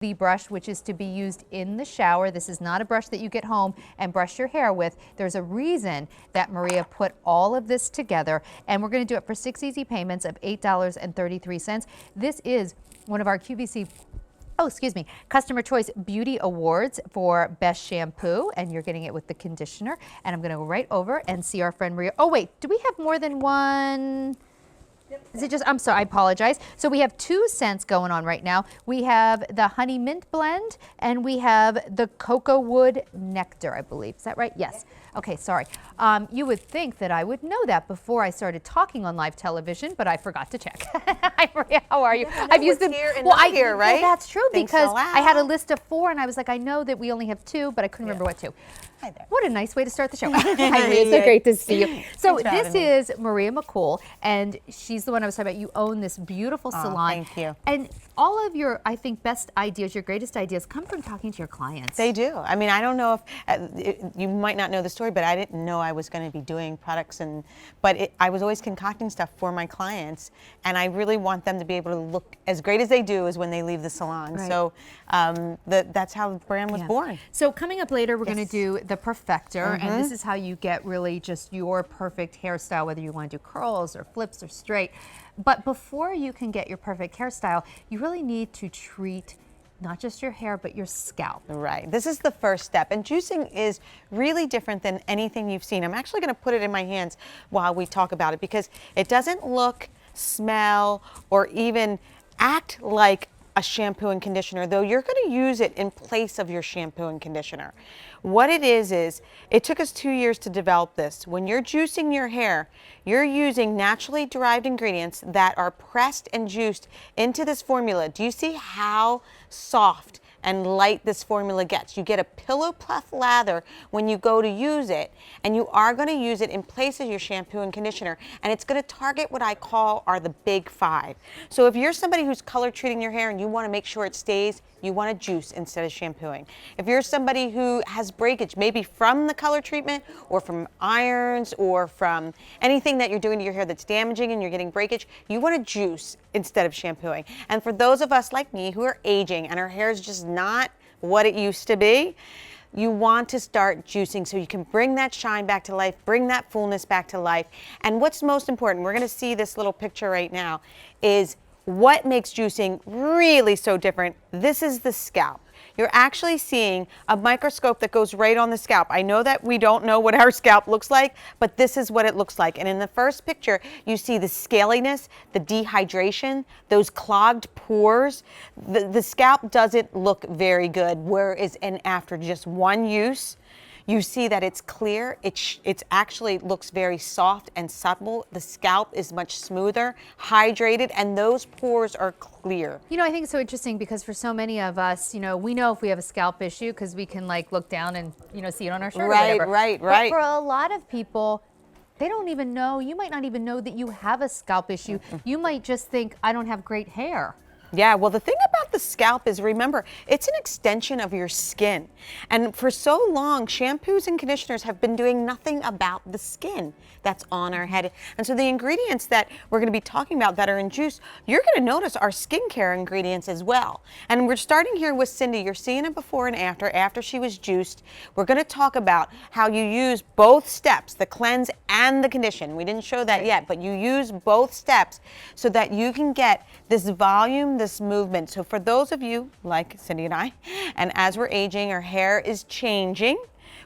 The brush, which is to be used in the shower. This is not a brush that you get home and brush your hair with. There's a reason that Maria put all of this together, and we're going to do it for 6 easy payments of $8.33. This is one of our QVC Customer Choice Beauty Awards for Best Shampoo, and you're getting it with the conditioner. And I'm going to go right over and see our friend Maria. Oh wait, do we have more than one? Is it just, I'm sorry, I apologize. So we have 2 scents going on right now. We have the Honey Mint Blend and we have the Cocoa Wood Nectar, I believe. Is that right? Yes. Okay, sorry. You would think that I would know that before I started talking on live television, but I forgot to check. Hi, Maria, how are you? I've used them here and not here, right? Yeah, that's true, Thanks because a lot. I had a list of 4 and I was like, I know that we only have 2, but I couldn't remember what 2. Hi there. What a nice way to start the show. Hi, Maria. It's so great to see you. So Thanks this is Maria McCool, and she's the one I was talking about. You own this beautiful salon. Thank you. And all of your, I think, best ideas, your greatest ideas, come from talking to your clients. They do. I mean, I don't know if you might not know the story, but I didn't know I was going to be doing products, but I was always concocting stuff for my clients, and I really want them to be able to look as great as they do as when they leave the salon. Right. So that's how the brand was born. So coming up later, we're going to do the Perfector, and this is how you get really just your perfect hairstyle, whether you want to do curls or flips or straight. But before you can get your perfect hairstyle, you really need to treat not just your hair, but your scalp. Right. This is the first step. And juicing is really different than anything you've seen. I'm actually going to put it in my hands while we talk about it, because it doesn't look, smell, or even act like a shampoo and conditioner, though you're going to use it in place of your shampoo and conditioner. What it is it took us 2 years to develop this. When you're juicing your hair, you're using naturally derived ingredients that are pressed and juiced into this formula. Do you see how soft and light this formula gets? You get a pillow puff lather when you go to use it, and you are going to use it in place of your shampoo and conditioner, and it's going to target what I call are the big 5. So if you're somebody who's color treating your hair and you want to make sure it stays, you want to juice instead of shampooing. If you're somebody who has breakage, maybe from the color treatment or from irons or from anything that you're doing to your hair that's damaging and you're getting breakage, you want to juice instead of shampooing. And for those of us like me who are aging and our hair is just not what it used to be, you want to start juicing so you can bring that shine back to life, bring that fullness back to life. And what's most important, we're going to see this little picture right now, is what makes juicing really so different. This is the scalp. You're actually seeing a microscope that goes right on the scalp. I know that we don't know what our scalp looks like, but this is what it looks like. And in the first picture, you see the scaliness, the dehydration, those clogged pores. The scalp doesn't look very good, whereas after just one use, you see that it's clear. It actually looks very soft and supple. The scalp is much smoother, hydrated, and those pores are clear. You know, I think it's so interesting because for so many of us, you know, we know if we have a scalp issue because we can like look down and, you know, see it on our shirt or whatever. Right. But for a lot of people, they don't even know, you might not even know that you have a scalp issue. You might just think, I don't have great hair. Yeah, well, the thing about the scalp is, remember, it's an extension of your skin. And for so long, shampoos and conditioners have been doing nothing about the skin that's on our head. And so the ingredients that we're going to be talking about that are in juice, you're going to notice are skincare ingredients as well. And we're starting here with Cindy. You're seeing it before and after she was juiced. We're going to talk about how you use both steps, the cleanse and the condition. We didn't show that yet, but you use both steps so that you can get this volume, this movement. So for those of you like Cindy and I, and as we're aging, our hair is changing.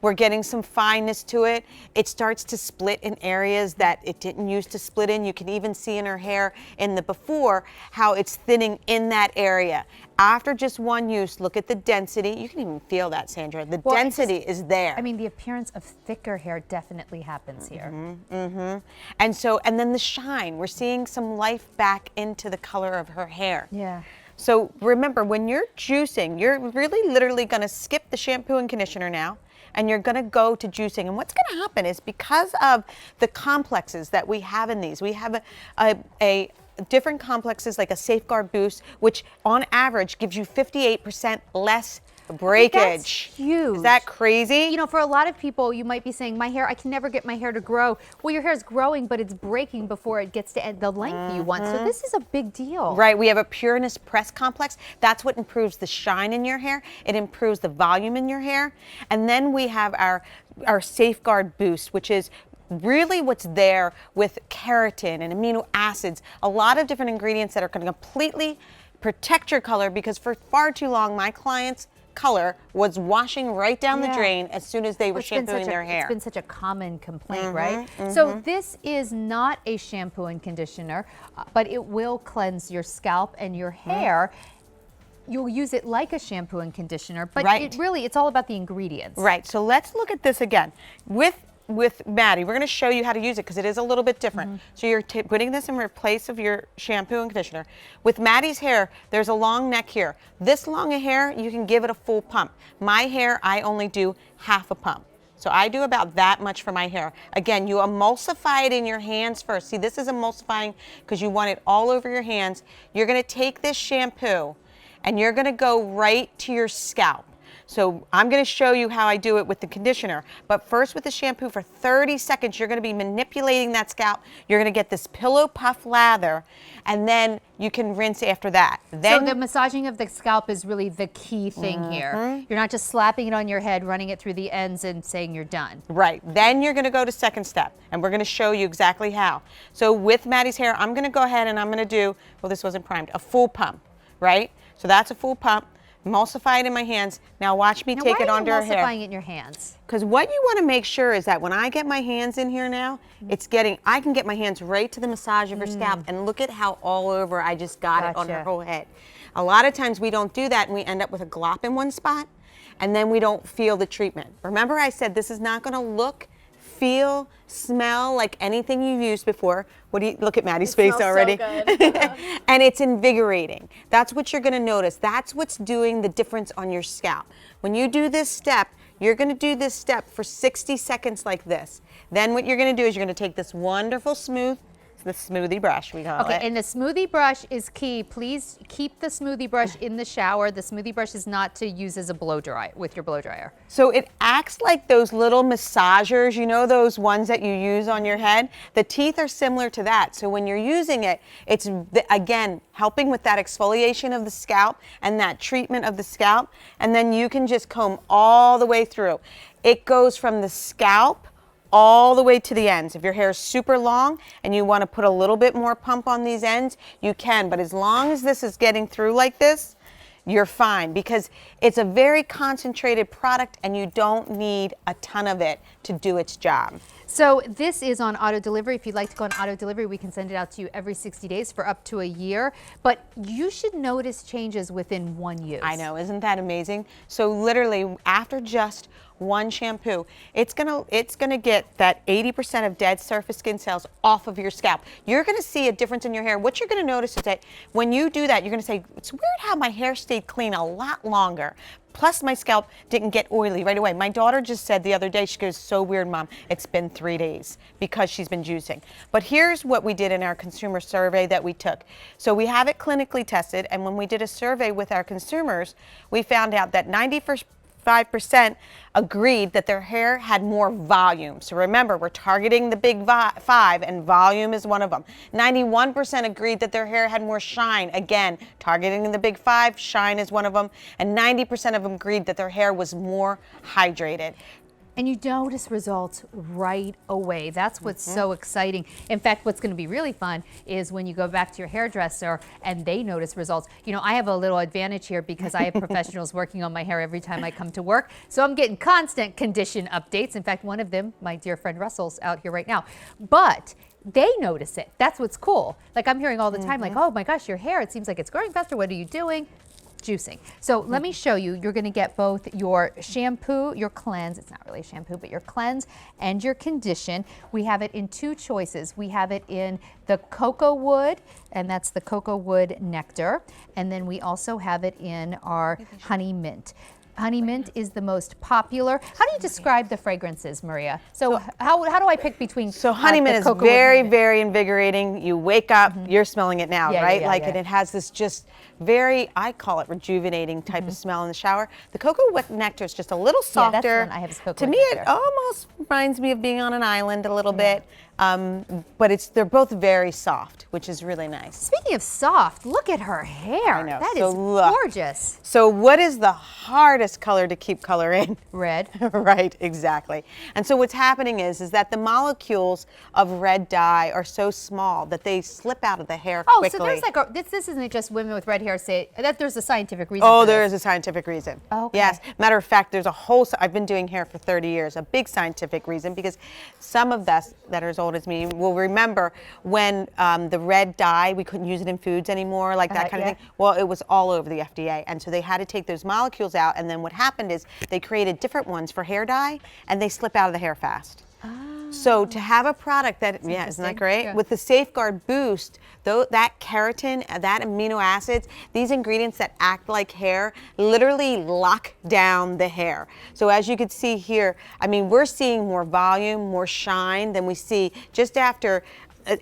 We're getting some fineness to it. It starts to split in areas that it didn't used to split in. You can even see in her hair in the before how it's thinning in that area. After just one use, look at the density. You can even feel that, Sandra. The density is there. I mean, the appearance of thicker hair definitely happens here. And then the shine. We're seeing some life back into the color of her hair. Yeah. So remember, when you're juicing, you're really literally going to skip the shampoo and conditioner now, and you're going to go to juicing. And what's going to happen is, because of the complexes that we have in these, we have a different complexes like a Safeguard Boost, which on average gives you 58% less breakage. That's huge. Is that crazy? You know, for a lot of people, you might be saying, my hair, I can never get my hair to grow. Well, your hair is growing, but it's breaking before it gets to the length you want. So this is a big deal. Right, we have a Pureness Press Complex. That's what improves the shine in your hair. It improves the volume in your hair. And then we have our Safeguard Boost, which is really what's there with keratin and amino acids, a lot of different ingredients that are going to completely protect your color, because for far too long my clients' color was washing right down the drain as soon as they were shampooing their hair. It's been such a common complaint, right? So this is not a shampoo and conditioner, but it will cleanse your scalp and your hair. You'll use it like a shampoo and conditioner, but it's all about the ingredients. Right, so let's look at this again. With Maddie, we're going to show you how to use it because it is a little bit different. So you're putting this in place of your shampoo and conditioner. With Maddie's hair, there's a long neck here. This long a hair, you can give it a full pump. My hair, I only do half a pump. So I do about that much for my hair. Again, you emulsify it in your hands first. See, this is emulsifying because you want it all over your hands. You're going to take this shampoo and you're going to go right to your scalp. So I'm going to show you how I do it with the conditioner. But first with the shampoo, for 30 seconds, you're going to be manipulating that scalp. You're going to get this pillow puff lather, and then you can rinse after that. Then, so the massaging of the scalp is really the key thing here. You're not just slapping it on your head, running it through the ends and saying you're done. Right. Then you're going to go to second step, and we're going to show you exactly how. So with Maddie's hair, I'm going to go ahead and I'm going to do, well, this wasn't primed, a full pump, right? So that's a full pump. Emulsify it in my hands. Now watch me take it onto her hair. Why are you emulsifying it in your hands? Because what you want to make sure is that when I get my hands in here now, I can get my hands right to the massage of her scalp, and look at how all over I just got it on her whole head. A lot of times we don't do that and we end up with a glop in one spot, and then we don't feel the treatment. Remember I said this is not going to look, feel, smell like anything you've used before. What do you look at Maddie's face already? So good. And it's invigorating. That's what you're going to notice. That's what's doing the difference on your scalp. When you do this step, you're going to do this step for 60 seconds like this. Then what you're going to do is you're going to take this wonderful the Smoothie Brush, we call it. Okay, and the Smoothie Brush is key. Please keep the Smoothie Brush in the shower. The Smoothie Brush is not to use as a blow dry with your blow dryer. So it acts like those little massagers, you know, those ones that you use on your head? The teeth are similar to that. So when you're using it, it's, again, helping with that exfoliation of the scalp and that treatment of the scalp. And then you can just comb all the way through. It goes from the scalp all the way to the ends. If your hair is super long and you want to put a little bit more pump on these ends, you can. But as long as this is getting through like this, you're fine, because it's a very concentrated product and you don't need a ton of it to do its job. So this is on auto delivery. If you'd like to go on auto delivery, we can send it out to you every 60 days for up to a year. But you should notice changes within one use. I know, isn't that amazing? So literally after just one shampoo, it's gonna get that 80% of dead surface skin cells off of your scalp. You're gonna see a difference in your hair. What you're gonna notice is that when you do that, you're gonna say, it's weird how my hair stayed clean a lot longer. Plus my scalp didn't get oily right away. My daughter just said the other day, she goes, so weird, Mom, it's been 3 days because she's been juicing. But here's what we did in our consumer survey that we took. So we have it clinically tested, and when we did a survey with our consumers, we found out that 95% agreed that their hair had more volume. So remember, we're targeting the big five, and volume is one of them. 91% agreed that their hair had more shine. Again, targeting the big five, shine is one of them. And 90% of them agreed that their hair was more hydrated. And you notice results right away. That's what's so exciting. In fact, what's going to be really fun is when you go back to your hairdresser and they notice results. You know, I have a little advantage here because I have professionals working on my hair every time I come to work. So I'm getting constant condition updates. In fact, one of them, my dear friend Russell's out here right now. But they notice it. That's what's cool. Like I'm hearing all the time, like, oh my gosh, your hair, it seems like it's growing faster. What are you doing? Juicing. So let me show you. You're going to get both your shampoo, your cleanse. It's not really shampoo, but your cleanse and your condition. We have it in 2 choices. We have it in the cocoa wood, and that's the cocoa wood nectar. And then we also have it in our honey mint. Honey mint is the most popular. How do you describe the fragrances, Maria? So how do I pick between So honey mint is cocoa wood very, honey mint? very invigorating. You wake up, you're smelling it now, Yeah, right? yeah, Like, yeah. and it has this just very, I call it rejuvenating type of smell in the shower. The cocoa wood nectar is just a little Yeah, softer. that's the one I have is cocoa To wood me, it nectar. almost reminds me of being on an island a little bit. But they're both very soft, which is really nice. Speaking of soft, look at her hair. I know. That So is look. gorgeous. So what is the hardest color to keep color in? Red. Right, exactly. And so what's happening is that the molecules of red dye are so small that they slip out of the hair Oh, quickly. so there's like this isn't just women with red hair say that there's a scientific reason. Oh, for there this. is a scientific reason. Okay. Yes. Matter of fact, there's a whole, I've been doing hair for 30 years, a big scientific reason, because some of us that are as old as me will remember when the red dye, we couldn't use it in foods anymore, like that kind of yeah. thing. Well, it was all over the FDA. And so they had to take those molecules out. And then what happened is they created different ones for hair dye, and they slip out of the hair fast. So to have a product that, isn't that interesting. great? Yeah. With the Safeguard Boost, though, that keratin, that amino acids, these ingredients that act like hair, literally lock down the hair. So as you can see here, I mean, we're seeing more volume, more shine than we see just after.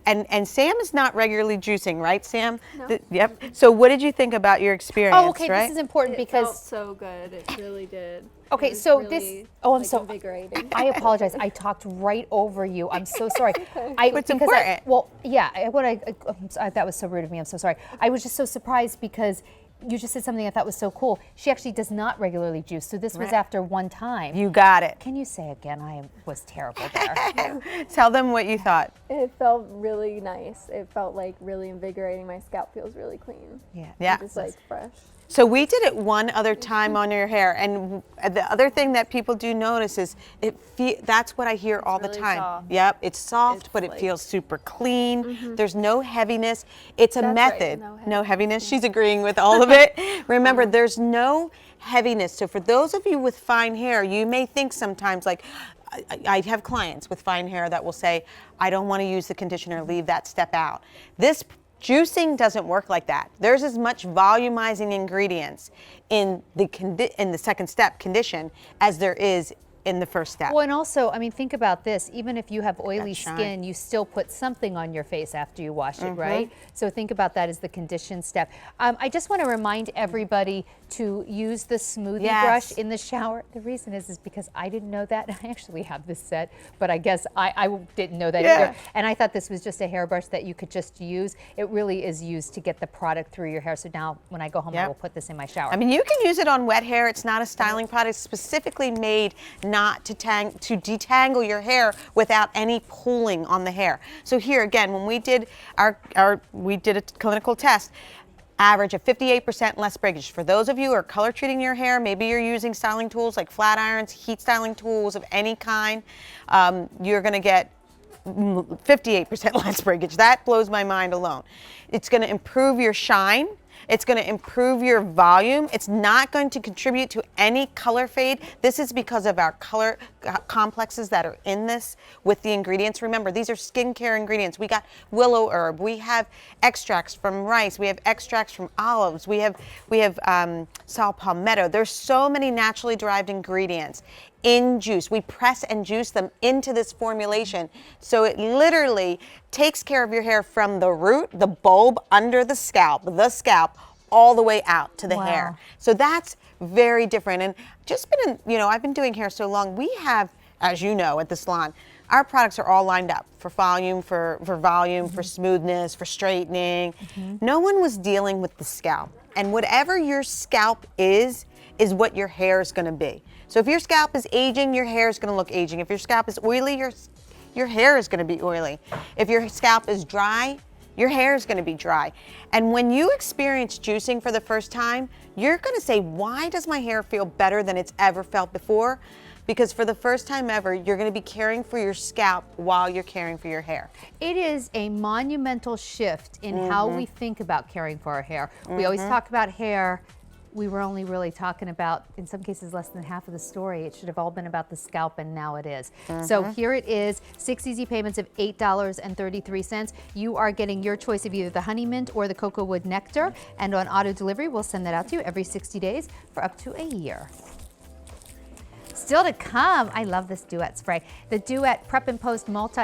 And Sam is not regularly juicing, right, Sam? No. Yep. So what did you think about your experience? Oh, okay. Right? This is important It felt because so good. It really did. Okay, It was so really, this. Oh, I'm like, so. invigorating. I apologize. I talked right over you. I'm so sorry. It's important. Well, yeah. That was so rude of me. I'm so sorry. I was just so surprised because you just said something I thought was so cool. She actually does not regularly juice, so this was Right. after one time. You got it. Can you say again? I was terrible there. Tell them what you thought. It felt really nice. It felt like really invigorating. My scalp feels really clean. Yeah. Yeah. Just like fresh. So we did it one other time on your hair, and the other thing that people do notice is that's what I hear all the really time. soft. Yep, it's soft, It's but it like- feels super clean. There's no heaviness. It's a That's right, method. no No heaviness. She's agreeing with all of it. Remember, there's no heaviness. So for those of you with fine hair, you may think sometimes like, I have clients with fine hair that will say, I don't want to use the conditioner, leave that step out. This juicing doesn't work like that. There's as much volumizing ingredients in the second step condition as there is in the first step. Well, and also, I mean, think about this. Even if you have oily shine. skin, you still put something on your face after you wash Mm-hmm. it, right? So think about that as the condition step. I just want to remind everybody to use the Smoothie Yes. Brush in the shower. The reason is because I didn't know that. I actually have this set, but I guess I didn't know that Yeah. either. And I thought this was just a hairbrush that you could just use. It really is used to get the product through your hair. So now when I go home, I Yep. will put this in my shower. I mean, you can use it on wet hair. It's not a styling product. It's specifically made not to detangle your hair without any pulling on the hair. So here again, when we did we did a clinical test, average of 58% less breakage. For those of you who are color treating your hair, maybe you're using styling tools like flat irons, heat styling tools of any kind, you're going to get 58% less breakage. That blows my mind alone. It's going to improve your shine. It's going to improve your volume. It's not going to contribute to any color fade. This is because of our color complexes that are in this with the ingredients. Remember, these are skincare ingredients. We got willow herb. We have extracts from rice. We have extracts from olives. We have saw palmetto. There's so many naturally derived ingredients in juice. We press and juice them into this formulation. So it literally takes care of your hair from the root, the bulb, under the scalp, all the way out to the Wow. hair. So that's very different. And just been I've been doing hair so long. We have, as you know, at the salon, our products are all lined up for volume, for smoothness, for straightening. No one was dealing with the scalp. And whatever your scalp is what your hair is going to be. So if your scalp is aging, your hair is going to look aging. If your scalp is oily, your hair is going to be oily. If your scalp is dry, your hair is going to be dry. And when you experience juicing for the first time, you're going to say, why does my hair feel better than it's ever felt before? Because for the first time ever, you're going to be caring for your scalp while you're caring for your hair. It is a monumental shift in how we think about caring for our hair. We always talk about hair. We were only really talking about, in some cases, less than half of the story. It should have all been about the scalp, and now it is. So here it is, 6 easy payments of $8.33. You are getting your choice of either the honey mint or the cocoa wood nectar, and on auto delivery, we'll send that out to you every 60 days for up to a year. Still to come, I love this Duet spray. The Duet Prep and Post Multi